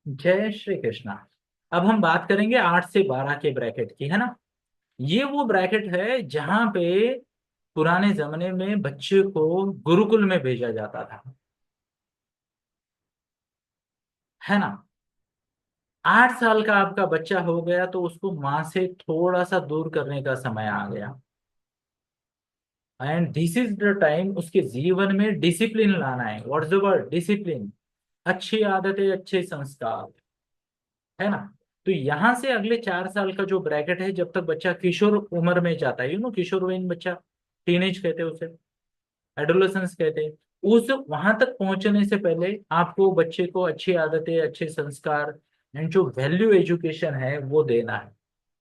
जय श्री कृष्णा। अब हम बात करेंगे 8 से 12 के ब्रैकेट की, है ना। ये वो ब्रैकेट है जहां पे पुराने जमाने में बच्चे को गुरुकुल में भेजा जाता था, है ना। 8 साल का आपका बच्चा हो गया तो उसको माँ से थोड़ा सा दूर करने का समय आ गया। And this is the time उसके जीवन में डिसिप्लिन लाना है। What's the word? डिसिप्लिन। अच्छी आदतें, अच्छे संस्कार, है ना। तो यहां से अगले 4 साल का जो ब्रैकेट है, जब तक बच्चा किशोर उम्र में जाता है, किशोरवयीन बच्चा, टीनेज कहते हैं उसे, एडोलेसेंस कहते हैं। उस वहां तक पहुंचने से पहले आपको बच्चे को अच्छी आदतें, अच्छे संस्कार एंड जो वैल्यू एजुकेशन है वो देना है।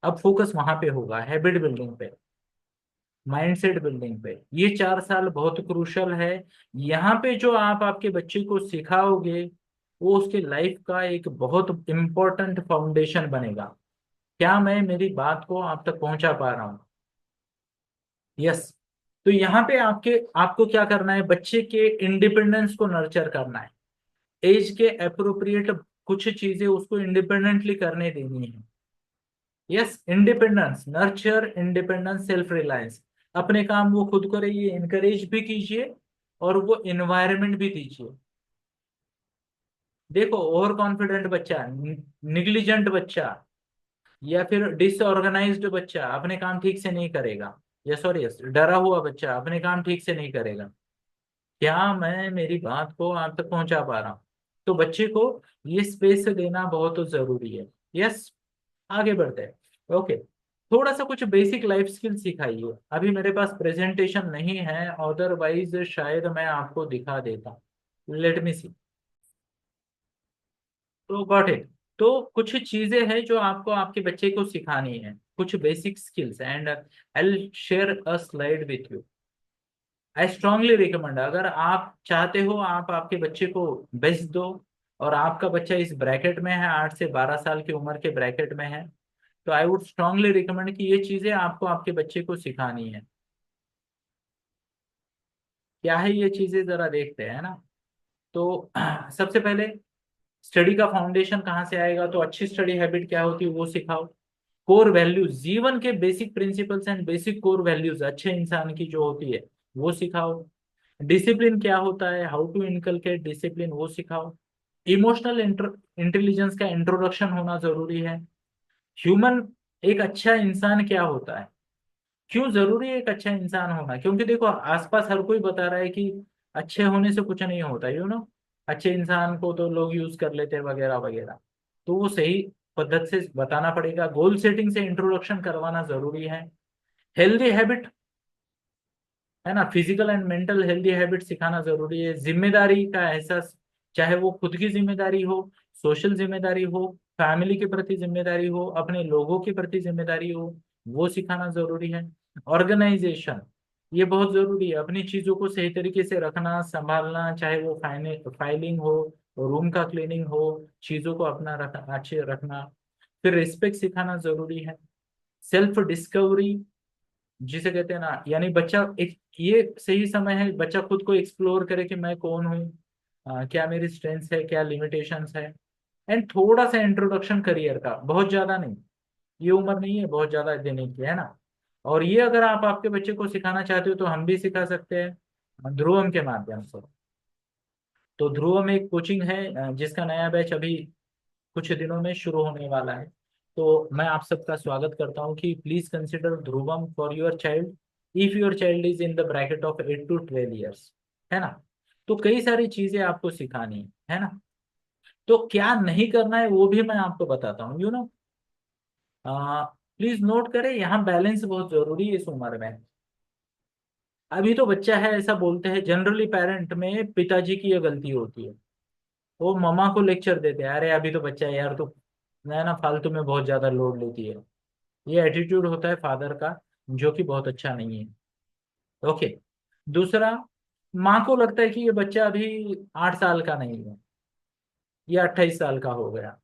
अब फोकस वहां पे होगा, हैबिट बिल्डिंग पे, माइंडसेट बिल्डिंग पे। ये 4 साल बहुत क्रूशल है। यहाँ पे जो आप आपके बच्चे को सिखाओगे वो उसके लाइफ का एक बहुत इंपॉर्टेंट फाउंडेशन बनेगा। क्या मैं मेरी बात को आप तक पहुंचा पा रहा हूँ? यस। तो यहाँ पे आपको क्या करना है? बच्चे के इंडिपेंडेंस को नर्चर करना है। एज के अप्रोप्रिएट कुछ चीजें उसको इंडिपेंडेंटली करने देनी है। Yes, independence, nurture independence, self reliance. अपने काम वो खुद करे, ये इनकरेज भी कीजिए और वो इन्वायरमेंट भी दीजिए। देखो, ओवर कॉन्फिडेंट बच्चा, निग्लिजेंट बच्चा या फिर डिसऑर्गेनाइज्ड बच्चा अपने काम ठीक से नहीं करेगा। यस और यस, डरा हुआ बच्चा अपने काम ठीक से नहीं करेगा। क्या मैं मेरी बात को आप तक पहुंचा पा रहा हूँ? तो बच्चे को ये स्पेस देना बहुत जरूरी है। यस। आगे बढ़ते हैं। ओके। थोड़ा सा कुछ बेसिक लाइफ स्किल सिखाइए। अभी मेरे पास प्रेजेंटेशन नहीं है, अदरवाइज शायद मैं आपको दिखा देता। लेट मी सी। तो गॉट इट। तो कुछ चीजें हैं जो आपको आपके बच्चे को सिखानी है, कुछ basic skills, and I share a slide with you. I strongly recommend, अगर आप चाहते हो आप आपके बच्चे को बेस्ट दो और आपका बच्चा इस ब्रैकेट में है, 8 से 12 साल की उम्र के ब्रैकेट में है, तो आई वुड स्ट्रांगली रिकमेंड कि ये चीजें आपको आपके बच्चे को सिखानी है। क्या है ये चीजें, जरा देखते हैं ना। तो सबसे पहले स्टडी का फाउंडेशन कहाँ से आएगा? तो अच्छी स्टडी हैबिट क्या होती है वो सिखाओ। कोर वैल्यूज, जीवन के basic principles and basic core values अच्छे इंसान की जो होती है वो सिखाओ। डिसिप्लिन क्या होता है, हाउ टू इनकलकेट डिसिप्लिन, वो सिखाओ। इमोशनल इंटेलिजेंस का इंट्रोडक्शन होना जरूरी है। ह्यूमन, एक अच्छा इंसान क्या होता है, क्यों जरूरी है एक अच्छा इंसान होना? क्योंकि देखो, आसपास हर कोई बता रहा है कि अच्छे होने से कुछ नहीं होता, अच्छे इंसान को तो लोग यूज कर लेते हैं वगैरह वगैरह। तो वो सही पद्धति से बताना पड़ेगा। गोल सेटिंग से इंट्रोडक्शन करवाना जरूरी है। हेल्दी हैबिट, है ना, physical and mental healthy habit सिखाना जरूरी है। जिम्मेदारी का एहसास, चाहे वो खुद की जिम्मेदारी हो, सोशल जिम्मेदारी हो, फैमिली के प्रति जिम्मेदारी हो, अपने लोगों के प्रति जिम्मेदारी हो, वो सिखाना जरूरी है। ऑर्गेनाइजेशन, ये बहुत जरूरी है। अपनी चीजों को सही तरीके से रखना, संभालना, चाहे वो फाइलिंग हो, रूम का क्लीनिंग हो, चीजों को अपना अच्छे रखना। फिर रिस्पेक्ट सिखाना जरूरी है। सेल्फ डिस्कवरी जिसे कहते हैं ना, यानी बच्चा एक, ये सही समय है बच्चा खुद को एक्सप्लोर करे कि मैं कौन हूँ, क्या मेरी स्ट्रेंथ्स है, क्या लिमिटेशंस है। एंड थोड़ा सा इंट्रोडक्शन करियर का, बहुत ज्यादा नहीं। ये उम्र नहीं है बहुत ज्यादा देने की, है ना। और ये अगर आप आपके बच्चे को सिखाना चाहते हो तो हम भी सिखा सकते हैं ध्रुवम के माध्यम से। तो ध्रुवम एक कोचिंग है जिसका नया बैच अभी कुछ दिनों में शुरू होने वाला है। तो मैं आप सबका स्वागत करता हूँ कि please consider Dhruvam for your child if your child is in the bracket of 8 to 12 years, है ना। तो कई सारी चीजें आपको सिखानी है ना। तो क्या नहीं करना है वो भी मैं आपको बताता हूँ, प्लीज नोट करें, यहाँ बैलेंस बहुत जरूरी है इस उम्र में। अभी तो बच्चा है ऐसा बोलते हैं जनरली, पेरेंट में पिताजी की ये गलती होती है। वो मम्मा को लेक्चर देते हैं, अरे अभी तो बच्चा है यार, तो मैं ना फालतू में बहुत ज्यादा लोड लेती है। ये एटीट्यूड होता है फादर का, जो कि बहुत अच्छा नहीं है। ओके। दूसरा, माँ को लगता है कि ये बच्चा अभी 8 साल का नहीं है, ये 28 साल का हो गया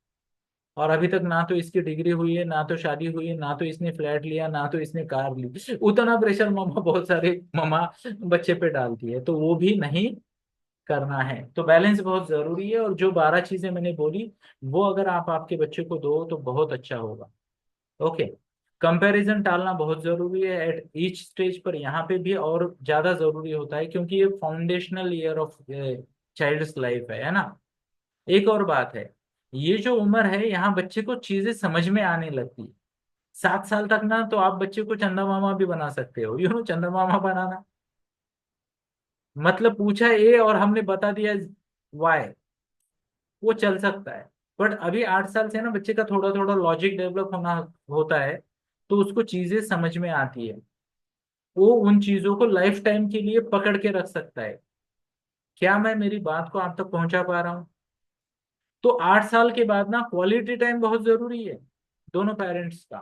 और अभी तक ना तो इसकी डिग्री हुई है, ना तो शादी हुई है, ना तो इसने फ्लैट लिया, ना तो इसने कार ली। उतना प्रेशर मम्मा, बहुत सारे मम्मा बच्चे पे डालती है, तो वो भी नहीं करना है। तो बैलेंस बहुत जरूरी है, और जो 12 चीजें मैंने बोली वो अगर आप आपके बच्चे को दो तो बहुत अच्छा होगा। ओके। कंपैरिजन टालना बहुत जरूरी है एट ईच स्टेज पर, यहाँ पे भी और ज्यादा जरूरी होता है, क्योंकि ये foundational year of child's life है ना। एक और बात है, ये जो उम्र है यहाँ बच्चे को चीजें समझ में आने लगती है। 7 साल तक ना तो आप बच्चे को चंदा मामा भी बना सकते हो, चंदा मामा बनाना मतलब पूछा ए और हमने बता दिया वाई, वो चल सकता है। बट अभी 8 साल से ना बच्चे का थोड़ा थोड़ा लॉजिक डेवलप होना होता है, तो उसको चीजें समझ में आती है, वो उन चीजों को लाइफ टाइम के लिए पकड़ के रख सकता है। क्या मैं मेरी बात को आप तक पहुंचा पा रहा हूँ? तो 8 साल के बाद ना क्वालिटी टाइम बहुत जरूरी है दोनों पेरेंट्स का।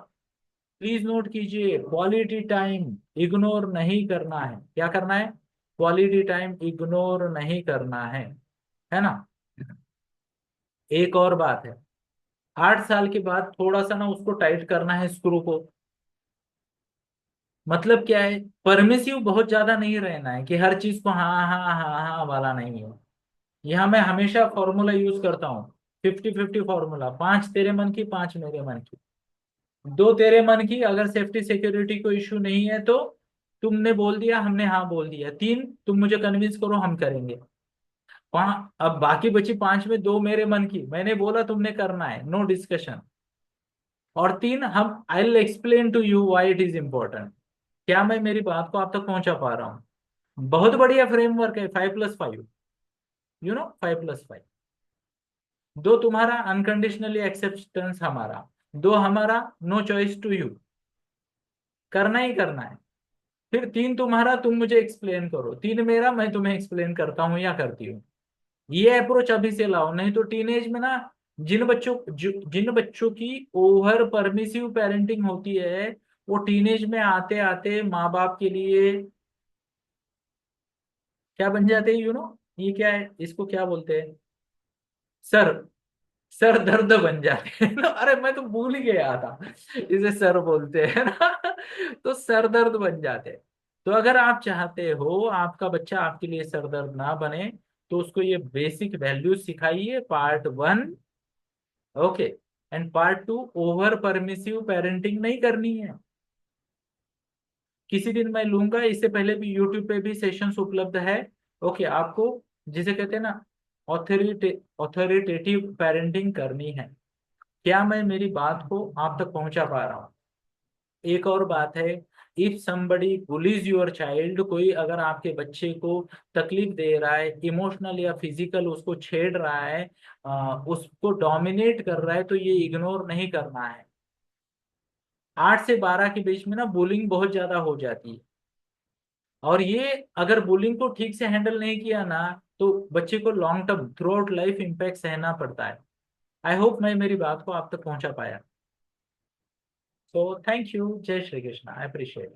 प्लीज नोट कीजिए, क्वालिटी टाइम इग्नोर नहीं करना है। क्या करना है? क्वालिटी टाइम इग्नोर नहीं करना है ना। एक और बात है, 8 साल के बाद थोड़ा सा ना उसको टाइट करना है स्क्रू को। मतलब क्या है, परमिसिव बहुत ज्यादा नहीं रहना है कि हर चीज को हाँ हाँ हाँ हाँ वाला नहीं है। यहाँ मैं हमेशा फॉर्मूला यूज करता हूँ, 50-50 फॉर्मूला, 5 तेरे मन की 5 मेरे मन की, 2 तेरे मन की। अगर सेफ्टी सिक्योरिटी को इश्यू नहीं है तो तुमने बोल दिया हमने हाँ बोल दिया, 3 तुम मुझे कन्विंस करो हम करेंगे, अब बाकी बची 5 में 2 मेरे मन की, मैंने बोला तुमने करना है, नो डिस्कशन। और 3 हम I will explain to you why it is important. क्या मैं मेरी बात को आप तक पहुंचा पा रहा हूँ? बहुत बढ़िया फ्रेमवर्क है 5+5, 5+5। 2 तुम्हारा अनकंडीशनली एक्सेप्टेंस हमारा, 2 हमारा नो चॉइस टू यू, करना ही करना है। फिर 3 तुम्हारा तुम मुझे एक्सप्लेन करो, 3 मेरा मैं तुम्हें एक्सप्लेन करता हूँ या करती हूँ। ये अप्रोच अभी से लाओ, नहीं तो टीनेज में ना जिन बच्चों की ओवर परमिसिव पेरेंटिंग होती है, वो टीनेज में आते आते माँ बाप के लिए क्या बन जाते हैं ये क्या है, इसको क्या बोलते हैं? सर सर दर्द बन जाते हैं ना। अरे मैं तो भूल ही गया था, इसे सर बोलते हैं ना। तो सर दर्द बन जाते हैं। तो अगर आप चाहते हो आपका बच्चा आपके लिए सर दर्द ना बने, तो उसको ये बेसिक वैल्यू सिखाइए, part 1। Okay. And part 2, over permissive parenting नहीं करनी है। किसी दिन मैं लूंगा, इससे पहले भी यूट्यूब पे भी सेशंस उपलब्ध है। ओके, आपको जिसे कहते हैं ना ऑथोरिटेटिव पेरेंटिंग करनी है। क्या मैं मेरी बात को आप तक पहुंचा पा रहा हूँ? एक और बात है, if somebody bullies your child, कोई अगर आपके बच्चे को तकलीफ दे रहा है, इमोशनल या फिजिकल उसको छेड़ रहा है, उसको डोमिनेट कर रहा है, तो ये इग्नोर नहीं करना है। 8 से 12 के बीच में ना बुलिंग बहुत ज्यादा हो जाती है, और ये अगर बुलिंग को ठीक से हैंडल नहीं किया ना, तो बच्चे को long term through out life impact सहना पड़ता है। आई होप मैं मेरी बात को आप तक पहुंचा पाया। सो थैंक यू, जय श्री कृष्णा, आई अप्रिशिएट।